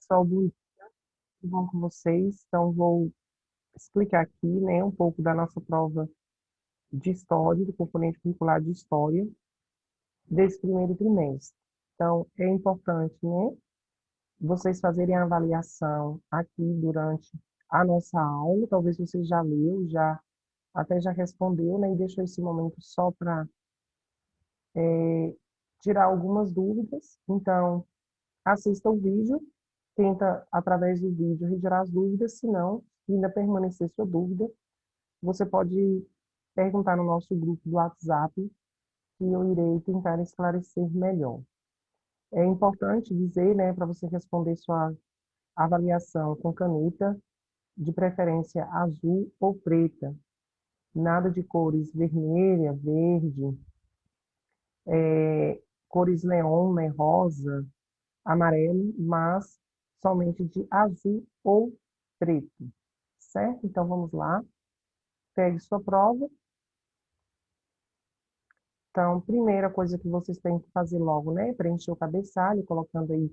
pessoal, tudo bom com vocês? Então, vou explicar aqui, né, um pouco da nossa prova de história, do componente curricular de história, desse primeiro trimestre. Então, é importante, né, vocês fazerem a avaliação aqui durante a nossa aula. Talvez você já leu, até já respondeu, né, e deixou esse momento só para tirar algumas dúvidas. Então, assista o vídeo, tenta, através do vídeo, retirar as dúvidas. Se não, ainda permanecer sua dúvida, você pode perguntar no nosso grupo do WhatsApp e eu irei tentar esclarecer melhor. É importante dizer, né, para você responder sua avaliação com caneta, de preferência azul ou preta. Nada de cores vermelha, verde, cores neon, né, rosa, amarelo, mas somente de azul ou preto. Certo? Então vamos lá. Pegue sua prova. Então, primeira coisa que vocês têm que fazer logo, né? Preencher o cabeçalho, colocando aí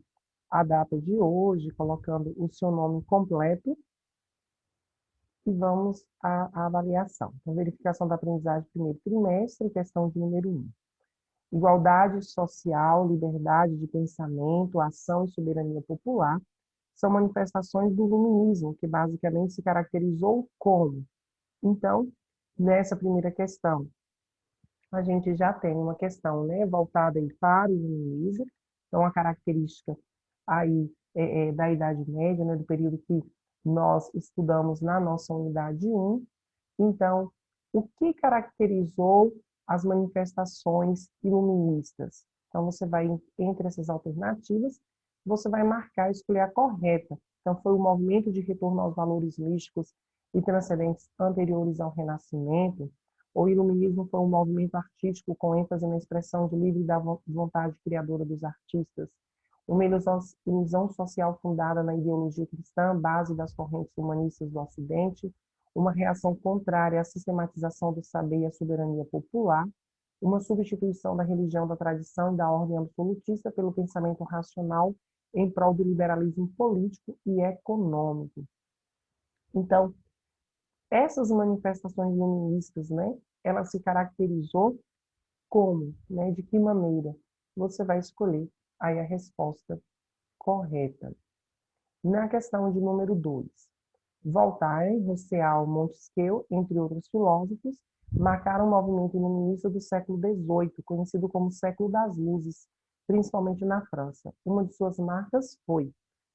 a data de hoje, colocando o seu nome completo. E vamos à avaliação. Então, verificação da aprendizagem primeiro trimestre, questão de número 1. Igualdade social, liberdade de pensamento, ação e soberania popular são manifestações do iluminismo, que basicamente se caracterizou como. Então, nessa primeira questão, a gente já tem uma questão, né, voltada aí para o iluminismo, então a característica aí da Idade Média, né, do período que nós estudamos na nossa unidade 1. Então, o que caracterizou as manifestações iluministas? Então, você vai, entre essas alternativas, você vai marcar, escolher a correta. Então, foi o movimento de retorno aos valores místicos e transcendentes anteriores ao Renascimento. O iluminismo foi um movimento artístico com ênfase na expressão de livre da vontade criadora dos artistas. Uma ilusão social fundada na ideologia cristã, base das correntes humanistas do Ocidente, uma reação contrária à sistematização do saber e à soberania popular, uma substituição da religião, da tradição e da ordem absolutista pelo pensamento racional em prol do liberalismo político e econômico. Então, essas manifestações iluministas, né, ela se caracterizou como, né, de que maneira? Você vai escolher aí a resposta correta. Na questão de número 2, Voltaire, Rousseau, Montesquieu, entre outros filósofos, marcaram o movimento iluminista do século XVIII, conhecido como século das luzes, principalmente na França. Uma de suas marcas foi.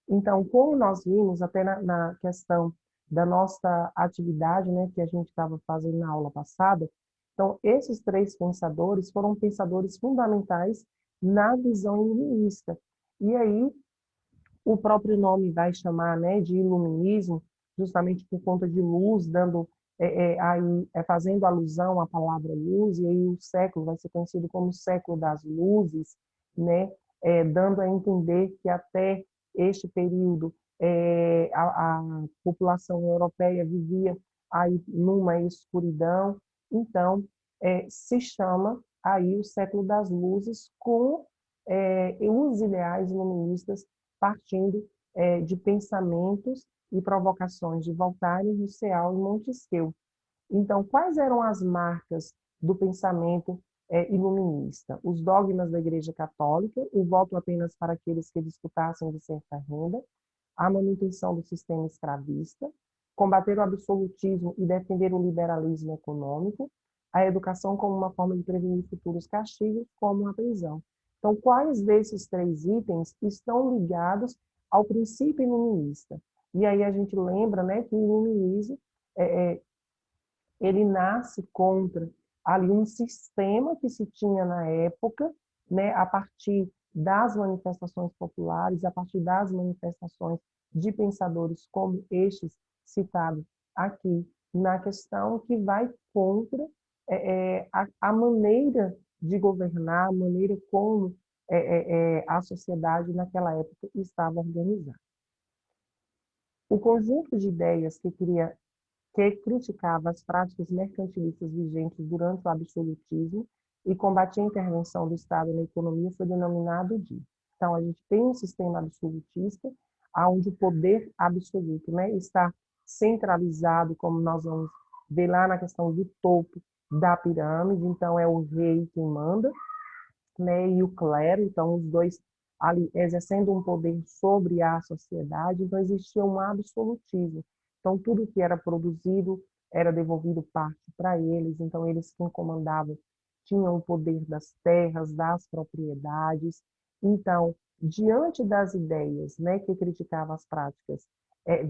Então, como nós vimos até na questão da nossa atividade, né, que a gente estava fazendo na aula passada, então, esses três pensadores foram pensadores fundamentais na visão iluminista. E aí, o próprio nome vai chamar, né, de iluminismo, justamente por conta de luz, dando fazendo alusão à palavra luz, e aí o século vai ser conhecido como século das luzes, né, dando a entender que até este período a população europeia vivia aí numa escuridão. Então, se chama aí o século das luzes com os ideais iluministas partindo de pensamentos e provocações de Voltaire, Rousseau e Montesquieu. Então, quais eram as marcas do pensamento iluminista? Os dogmas da Igreja Católica, o voto apenas para aqueles que disputassem de certa renda, a manutenção do sistema escravista, combater o absolutismo e defender o liberalismo econômico, a educação como uma forma de prevenir futuros castigos, como a prisão. Então, quais desses três itens estão ligados ao princípio iluminista? E aí a gente lembra, né, que o iluminismo ele nasce contra ali um sistema que se tinha na época, né, a partir das manifestações populares, a partir das manifestações de pensadores como estes citados aqui na questão, que vai contra a maneira de governar, a maneira como a sociedade naquela época estava organizada. O conjunto de ideias que criticava as práticas mercantilistas vigentes durante o absolutismo e combatia a intervenção do Estado na economia foi denominado de. Então, a gente tem um sistema absolutista, onde o poder absoluto, né, está centralizado, como nós vamos ver lá na questão do topo da pirâmide. Então, é o rei quem manda, né, e o clero, então os dois ali exercendo um poder sobre a sociedade. Então existia um absolutismo. Então tudo que era produzido era devolvido parte para eles. Então eles quem comandavam tinham o poder das terras, das propriedades. Então, diante das ideias, né, que criticavam as práticas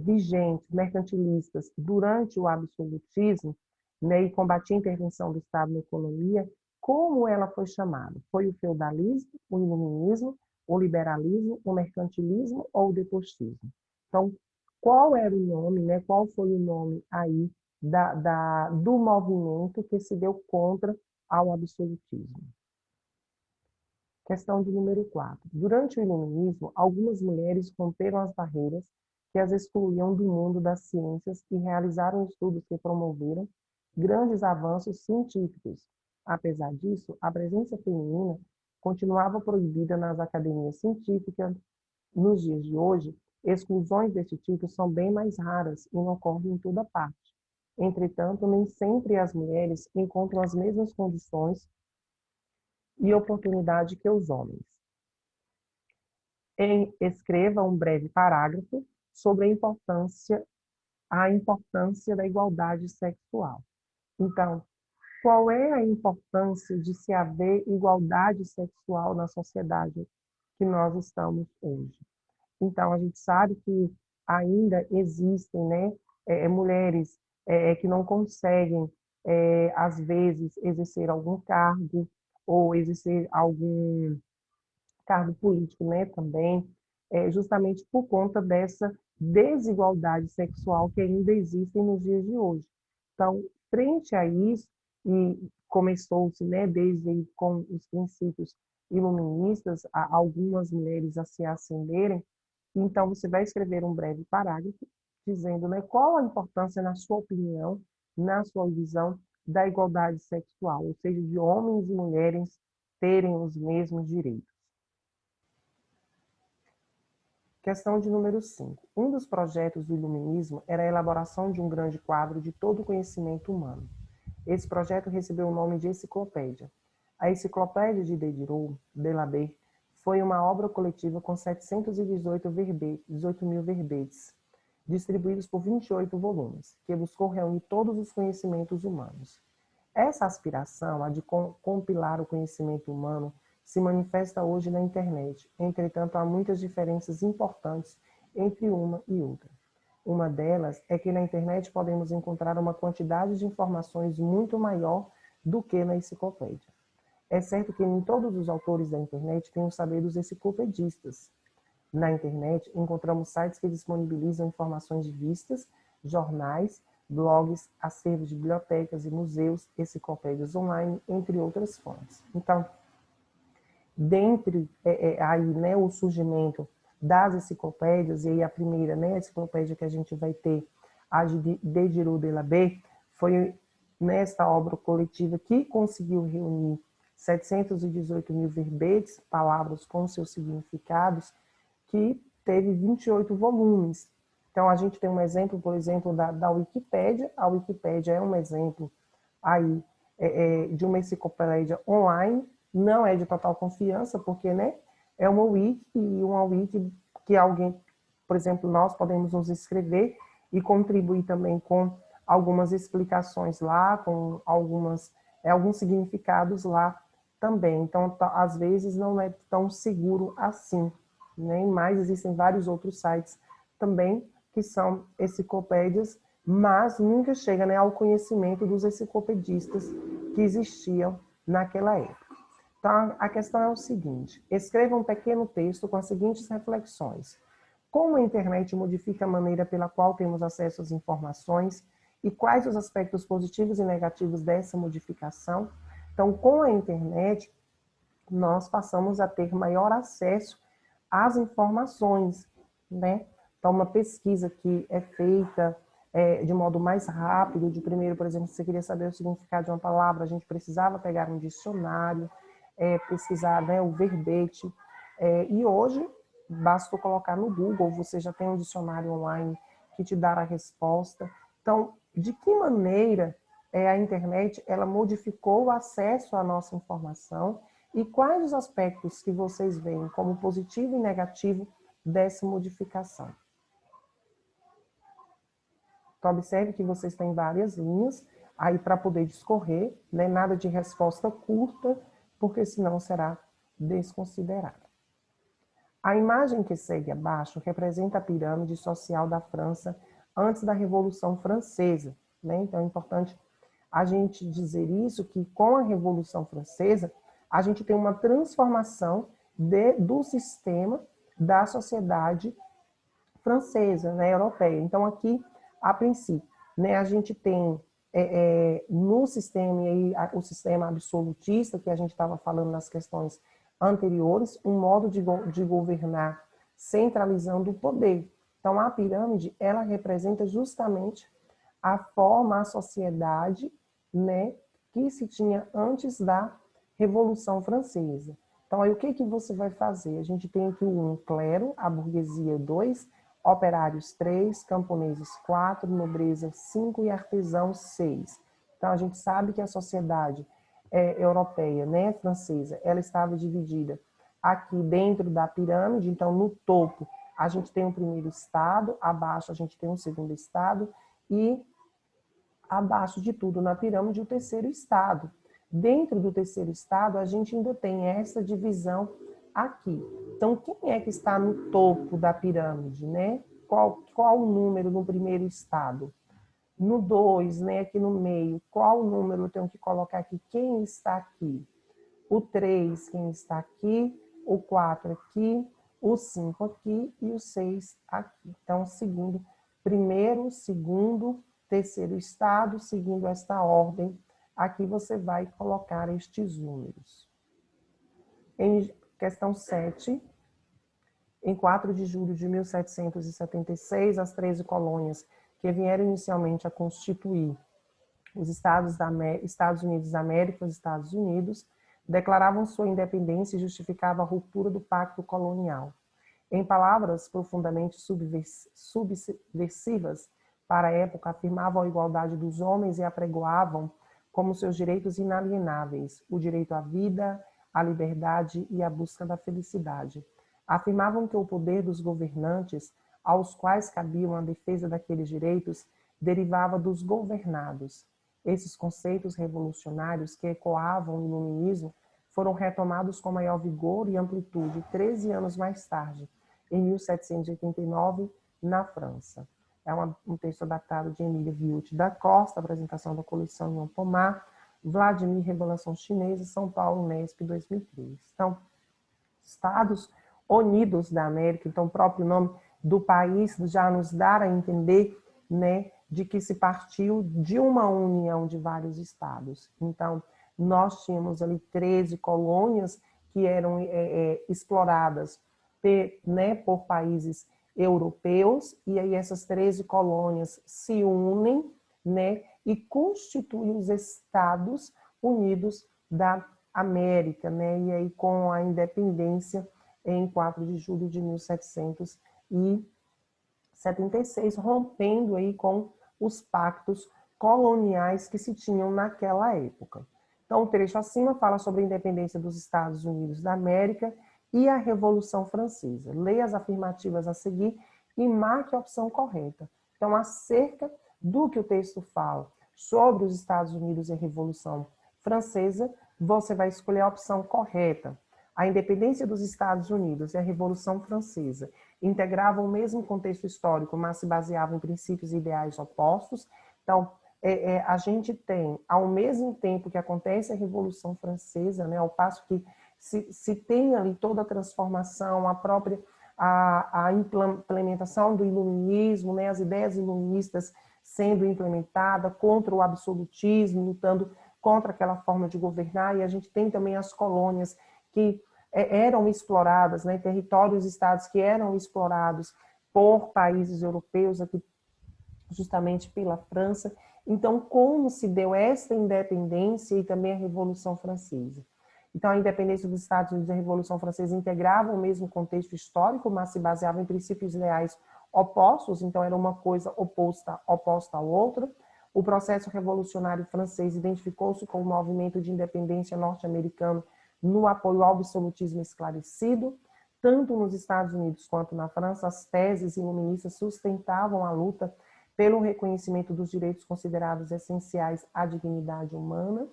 vigentes, mercantilistas, durante o absolutismo, né, e combatia a intervenção do Estado na economia, como ela foi chamada? Foi o feudalismo, o iluminismo, o liberalismo, o mercantilismo ou o depostismo? Então, qual era o nome, né? Qual foi o nome aí do movimento que se deu contra ao absolutismo? Questão de número 4. Durante o iluminismo, algumas mulheres romperam as barreiras que as excluíam do mundo das ciências e realizaram estudos que promoveram grandes avanços científicos. Apesar disso, a presença feminina continuava proibida nas academias científicas. Nos dias de hoje, exclusões deste tipo são bem mais raras e não ocorrem em toda parte. Entretanto, nem sempre as mulheres encontram as mesmas condições e oportunidade que os homens. Escreva um breve parágrafo sobre a importância da igualdade sexual. Então, qual é a importância de se haver igualdade sexual na sociedade que nós estamos hoje? Então, a gente sabe que ainda existem, né, mulheres que não conseguem, às vezes, exercer algum cargo ou exercer algum cargo político, né, também, justamente por conta dessa desigualdade sexual que ainda existe nos dias de hoje. Então, frente a isso, e começou-se, né, desde com os princípios iluministas, algumas mulheres a se ascenderem. Então, você vai escrever um breve parágrafo dizendo, né, qual a importância, na sua opinião, na sua visão, da igualdade sexual, ou seja, de homens e mulheres terem os mesmos direitos. Questão de número 5. Um dos projetos do iluminismo era a elaboração de um grande quadro de todo o conhecimento humano. Esse projeto recebeu o nome de Enciclopédia. A Enciclopédia de Diderot, Delabé, foi uma obra coletiva com 18 mil verbetes, distribuídos por 28 volumes, que buscou reunir todos os conhecimentos humanos. Essa aspiração, a de compilar o conhecimento humano, se manifesta hoje na internet. Entretanto, há muitas diferenças importantes entre uma e outra. Uma delas é que na internet podemos encontrar uma quantidade de informações muito maior do que na enciclopédia. É certo que nem todos os autores da internet têm o saber dos enciclopedistas. Na internet, encontramos sites que disponibilizam informações de revistas, jornais, blogs, acervos de bibliotecas e museus, enciclopédias online, entre outras fontes. Então, dentre aí, né, o surgimento das enciclopédias, e aí a primeira, né, a enciclopédia que a gente vai ter, a de Diderot Delabé, foi nesta obra coletiva que conseguiu reunir 718 mil verbetes, palavras com seus significados, que teve 28 volumes. Então, a gente tem um exemplo, por exemplo, da Wikipédia. A Wikipédia é um exemplo aí de uma enciclopédia online, não é de total confiança, porque, né, é uma wiki que alguém, por exemplo, nós podemos nos inscrever e contribuir também com algumas explicações lá, com alguns significados lá também. Então, às vezes, não é tão seguro assim, né? Mas existem vários outros sites também que são enciclopédias, mas nunca chega, né, ao conhecimento dos enciclopedistas que existiam naquela época. Então, a questão é o seguinte: escreva um pequeno texto com as seguintes reflexões. Como a internet modifica a maneira pela qual temos acesso às informações e quais os aspectos positivos e negativos dessa modificação? Então, com a internet, nós passamos a ter maior acesso às informações, né? Então, uma pesquisa que é feita de modo mais rápido, de primeiro, por exemplo, se você queria saber o significado de uma palavra, a gente precisava pegar um dicionário, pesquisar, né, o verbete, e hoje basta colocar no Google, você já tem um dicionário online que te dá a resposta. Então, de que maneira a internet ela modificou o acesso à nossa informação e quais os aspectos que vocês veem como positivo e negativo dessa modificação? Então, observe que vocês têm várias linhas aí para poder discorrer, né? Nada de resposta curta, porque senão será desconsiderada. A imagem que segue abaixo representa a pirâmide social da França antes da Revolução Francesa, né? Então é importante a gente dizer isso, que com a Revolução Francesa, a gente tem uma transformação do sistema da sociedade francesa, né, europeia. Então, aqui, a princípio, né, a gente tem no sistema, e aí, o sistema absolutista, que a gente estava falando nas questões anteriores, um modo de governar centralizando o poder. Então, a pirâmide, ela representa justamente a forma, a sociedade, né, que se tinha antes da Revolução Francesa. Então, aí o que você vai fazer? A gente tem aqui o 1, clero, a burguesia 2, operários 3, camponeses 4, nobreza 5 e artesãos 6. Então, a gente sabe que a sociedade europeia, né, francesa, ela estava dividida aqui dentro da pirâmide. Então, no topo, a gente tem o primeiro estado, abaixo a gente tem o segundo estado e abaixo de tudo na pirâmide o terceiro estado. Dentro do terceiro estado, a gente ainda tem essa divisão aqui. Então, quem é que está no topo da pirâmide, né? Qual o número no primeiro estado? No 2, né, aqui no meio, qual o número eu tenho que colocar aqui? Quem está aqui? O 3, quem está aqui? O 4 aqui, o 5 aqui e o 6 aqui. Então, primeiro, segundo, terceiro estado, seguindo esta ordem, aqui você vai colocar estes números. Em questão 7, em 4 de julho de 1776, as 13 colônias que vieram inicialmente a constituir os Estados Unidos da América, os Estados Unidos, declaravam sua independência e justificavam a ruptura do pacto colonial. Em palavras profundamente subversivas para a época, afirmavam a igualdade dos homens e apregoavam como seus direitos inalienáveis o direito à vida, à liberdade e à busca da felicidade. Afirmavam que o poder dos governantes, aos quais cabiam a defesa daqueles direitos, derivava dos governados. Esses conceitos revolucionários que ecoavam o iluminismo foram retomados com maior vigor e amplitude 13 anos mais tarde, em 1789, na França. É um texto adaptado de Emília Viute da Costa, apresentação da coleção João Pomar, Vladimir, Revelação Chinesa, São Paulo, Unesp, 2003. Então, Estados Unidos da América, então o próprio nome do país já nos dá a entender, né, de que se partiu de uma união de vários estados. Então, nós tínhamos ali 13 colônias que eram exploradas por países europeus, e aí essas 13 colônias se unem, né, e constituem os Estados Unidos da América, né, e aí com a independência em 4 de julho de 1776, rompendo aí com os pactos coloniais que se tinham naquela época. Então, o trecho acima fala sobre a independência dos Estados Unidos da América e a Revolução Francesa. Leia as afirmativas a seguir e marque a opção correta. Então, acerca do que o texto fala sobre os Estados Unidos e a Revolução Francesa, você vai escolher a opção correta. A independência dos Estados Unidos e a Revolução Francesa integravam o mesmo contexto histórico, mas se baseavam em princípios e ideais opostos. Então, a gente tem, ao mesmo tempo que acontece a Revolução Francesa, né, ao passo que se tem ali toda a transformação, a implementação do iluminismo, né, as ideias iluministas sendo implementadas contra o absolutismo, lutando contra aquela forma de governar, e a gente tem também as colônias que eram exploradas, né, territórios e estados que eram explorados por países europeus, aqui justamente pela França. Então, como se deu esta independência e também a Revolução Francesa? Então, a independência dos Estados Unidos e a Revolução Francesa integravam o mesmo contexto histórico, mas se baseavam em princípios ideais opostos, então era uma coisa oposta ao outro. O processo revolucionário francês identificou-se com o movimento de independência norte-americano no apoio ao absolutismo esclarecido. Tanto nos Estados Unidos quanto na França, as teses iluministas sustentavam a luta pelo reconhecimento dos direitos considerados essenciais à dignidade humana.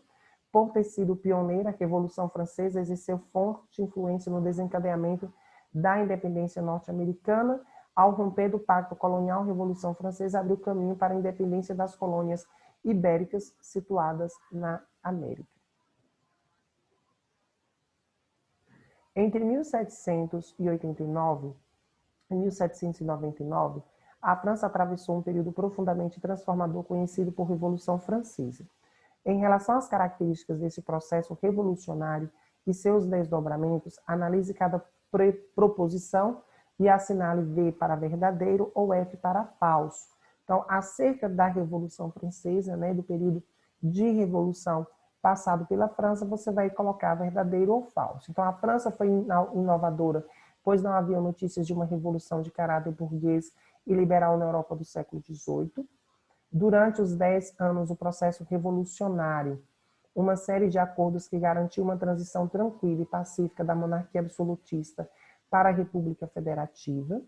Por ter sido pioneira, a Revolução Francesa exerceu forte influência no desencadeamento da independência norte-americana. Ao romper do pacto colonial, a Revolução Francesa abriu caminho para a independência das colônias ibéricas situadas na América. Entre 1789 e 1799, a França atravessou um período profundamente transformador conhecido por Revolução Francesa. Em relação às características desse processo revolucionário e seus desdobramentos, analise cada proposição e assinale V para verdadeiro ou F para falso. Então, acerca da Revolução Francesa, do período de revolução passado pela França, você vai colocar verdadeiro ou falso. Então, a França foi inovadora, pois não havia notícias de uma revolução de caráter burguês e liberal na Europa do século XVIII. Durante os 10 anos do processo revolucionário, uma série de acordos que garantiu uma transição tranquila e pacífica da monarquia absolutista para a República Federativa.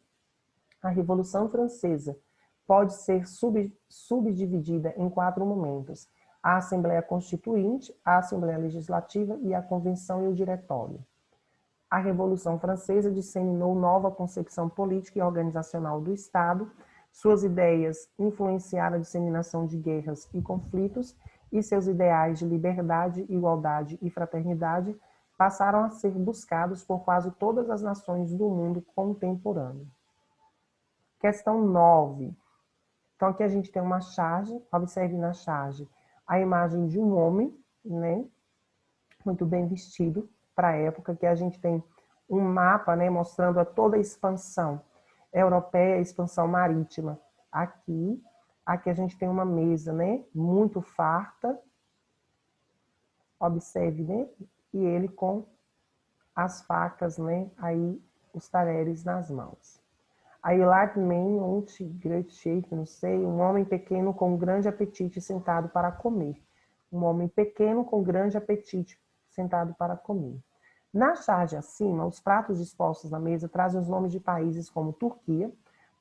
A Revolução Francesa pode ser subdividida em 4 momentos: a Assembleia Constituinte, a Assembleia Legislativa e a Convenção e o Diretório. A Revolução Francesa disseminou nova concepção política e organizacional do Estado. Suas ideias influenciaram a disseminação de guerras e conflitos, e seus ideais de liberdade, igualdade e fraternidade passaram a ser buscados por quase todas as nações do mundo contemporâneo. Questão 9. Então, aqui a gente tem uma charge, observe na charge a imagem de um homem, muito bem vestido para a época, que a gente tem um mapa, mostrando toda a expansão europeia, a expansão marítima. Aqui a gente tem uma mesa, muito farta, observe, e ele com as facas, aí os talheres nas mãos. Aí large man, und great shape, não sei, um homem pequeno com grande apetite sentado para comer. Um homem pequeno com grande apetite sentado para comer. Na charge acima, os pratos dispostos na mesa trazem os nomes de países como Turquia,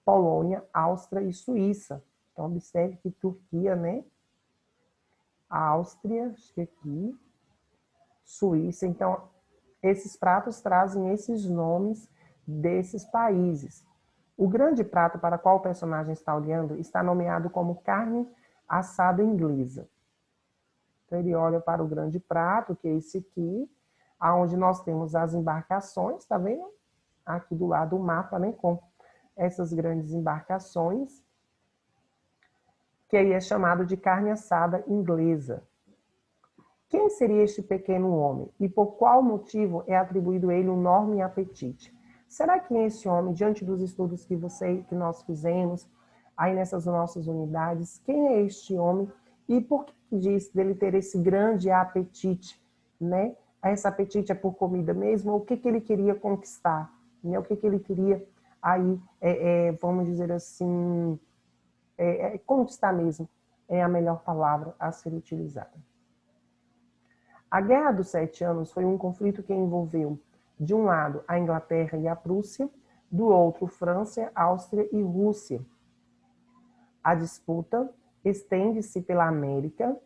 Polônia, Áustria e Suíça. Então, observe que Turquia, Áustria, acho que aqui, Suíça. Então, esses pratos trazem esses nomes desses países. O grande prato para qual o personagem está olhando está nomeado como carne assada inglesa. Então, ele olha para o grande prato, que é esse aqui, onde nós temos as embarcações, tá vendo? Aqui do lado o mapa, com essas grandes embarcações, que aí é chamado de carne assada inglesa. Quem seria este pequeno homem? E por qual motivo é atribuído a ele um enorme apetite? Será que esse homem, diante dos estudos que nós fizemos, aí nessas nossas unidades, quem é este homem? E por que diz dele ter esse grande apetite, Esse apetite é por comida mesmo? O que ele queria conquistar? O que ele queria aí, vamos dizer assim, conquistar mesmo, é a melhor palavra a ser utilizada. A Guerra dos 7 Anos foi um conflito que envolveu, de um lado, a Inglaterra e a Prússia, do outro, França, Áustria e Rússia. A disputa estende-se pela América,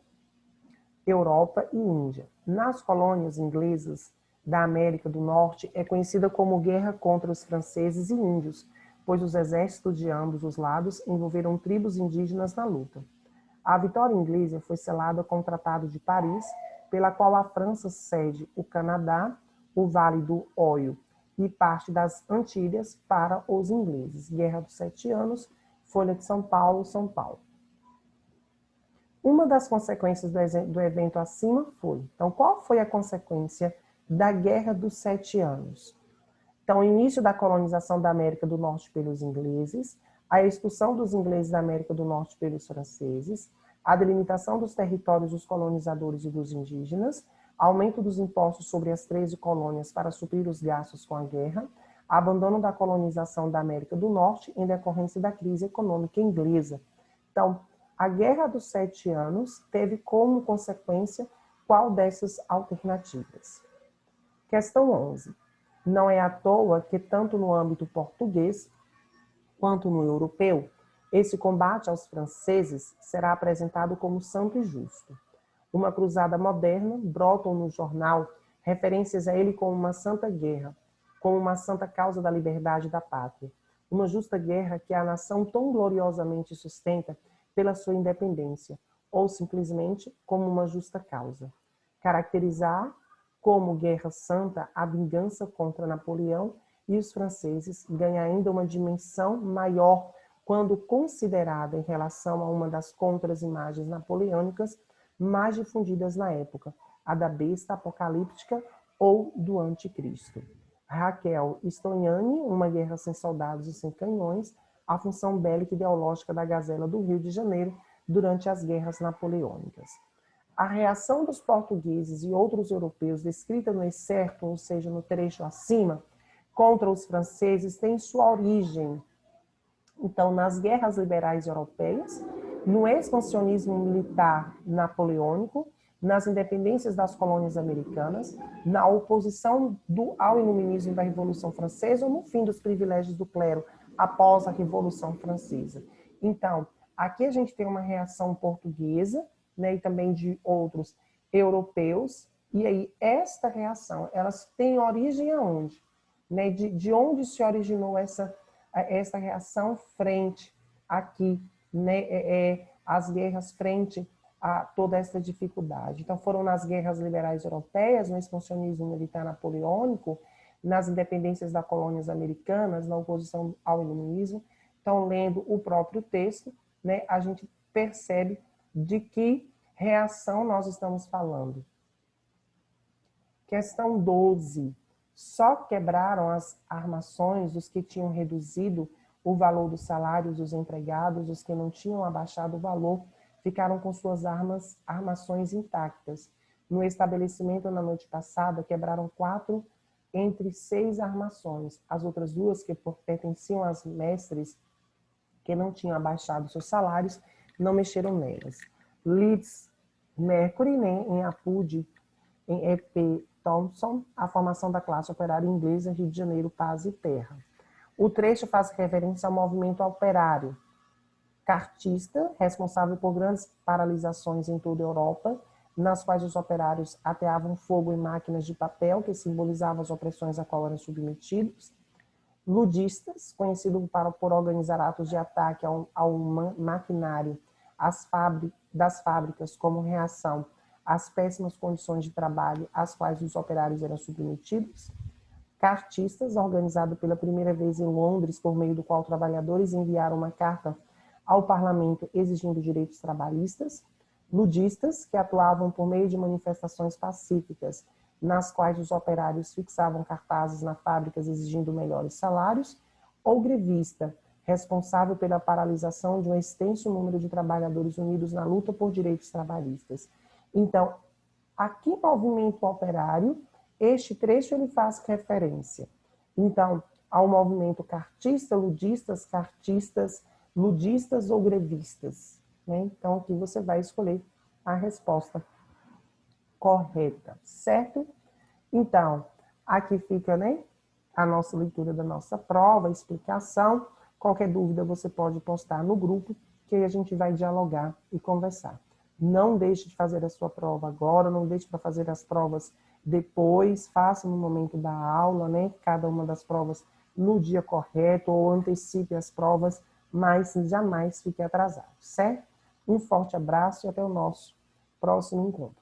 Europa e Índia. Nas colônias inglesas da América do Norte, é conhecida como guerra contra os franceses e índios, pois os exércitos de ambos os lados envolveram tribos indígenas na luta. A vitória inglesa foi selada com o Tratado de Paris, pela qual a França cede o Canadá, o Vale do Oio e parte das Antilhas para os ingleses. Guerra dos 7 Anos, Folha de São Paulo, São Paulo. Uma das consequências do evento acima foi... Então, qual foi a consequência da Guerra dos 7 Anos? Então, o início da colonização da América do Norte pelos ingleses, a expulsão dos ingleses da América do Norte pelos franceses, a delimitação dos territórios dos colonizadores e dos indígenas, aumento dos impostos sobre as 13 colônias para suprir os gastos com a guerra, abandono da colonização da América do Norte em decorrência da crise econômica inglesa. Então, a Guerra dos 7 Anos teve como consequência qual dessas alternativas? Questão 11. Não é à toa que tanto no âmbito português quanto no europeu, esse combate aos franceses será apresentado como santo e justo. Uma cruzada moderna, brotam no jornal referências a ele como uma santa guerra, como uma santa causa da liberdade da pátria. Uma justa guerra que a nação tão gloriosamente sustenta pela sua independência, ou simplesmente como uma justa causa. Caracterizar como guerra santa a vingança contra Napoleão e os franceses ganha ainda uma dimensão maior quando considerada em relação a uma das contras-imagens napoleônicas mais difundidas na época, a da besta apocalíptica ou do anticristo. Raquel Stoniani, Uma Guerra Sem Soldados e Sem Canhões, a função bélica ideológica da Gazela do Rio de Janeiro durante as guerras napoleônicas. A reação dos portugueses e outros europeus descrita no excerto, ou seja, no trecho acima, contra os franceses tem sua origem, então, nas guerras liberais europeias, no expansionismo militar napoleônico, nas independências das colônias americanas, na oposição ao iluminismo da Revolução Francesa ou no fim dos privilégios do clero após a Revolução Francesa. Então, aqui a gente tem uma reação portuguesa, né, e também de outros europeus, e aí esta reação, elas têm origem aonde? Né, de onde se originou essa reação frente aqui, né, as guerras frente a toda essa dificuldade. Então, foram nas guerras liberais europeias, no expansionismo militar napoleônico, nas independências das colônias americanas, na oposição ao iluminismo. Então, lendo o próprio texto, né, a gente percebe de que reação nós estamos falando. Questão 12. Só quebraram as armações os que tinham reduzido o valor dos salários dos empregados, os que não tinham abaixado o valor, ficaram com suas armações intactas. No estabelecimento, na noite passada, quebraram 4 entre 6 armações. As outras 2, que pertenciam às mestres, que não tinham abaixado seus salários, não mexeram nelas. Leeds Mercury, né, em Apud, em E.P. Thompson, A Formação da Classe Operária Inglesa, Rio de Janeiro, Paz e Terra. O trecho faz referência ao movimento operário cartista, responsável por grandes paralisações em toda a Europa, nas quais os operários ateavam fogo em máquinas de papel, que simbolizavam as opressões a qual eram submetidos. Ludistas, conhecido por organizar atos de ataque ao maquinário das fábricas como reação às péssimas condições de trabalho às quais os operários eram submetidos. Cartistas, organizado pela primeira vez em Londres, por meio do qual trabalhadores enviaram uma carta ao parlamento exigindo direitos trabalhistas. Ludistas, que atuavam por meio de manifestações pacíficas, nas quais os operários fixavam cartazes nas fábricas exigindo melhores salários. Ou grevista, responsável pela paralisação de um extenso número de trabalhadores unidos na luta por direitos trabalhistas. Então, aqui no movimento operário, este trecho ele faz referência, então, ao movimento cartista, ludistas, cartistas, ludistas ou grevistas. Né? Então, aqui você vai escolher a resposta correta, certo? Então, aqui fica, né, a nossa leitura da nossa prova, a explicação. Qualquer dúvida você pode postar no grupo, que aí a gente vai dialogar e conversar. Não deixe de fazer a sua prova agora, não deixe para fazer as provas depois, faça no momento da aula, né, cada uma das provas no dia correto, ou antecipe as provas, mas jamais fique atrasado, certo? Um forte abraço e até o nosso próximo encontro.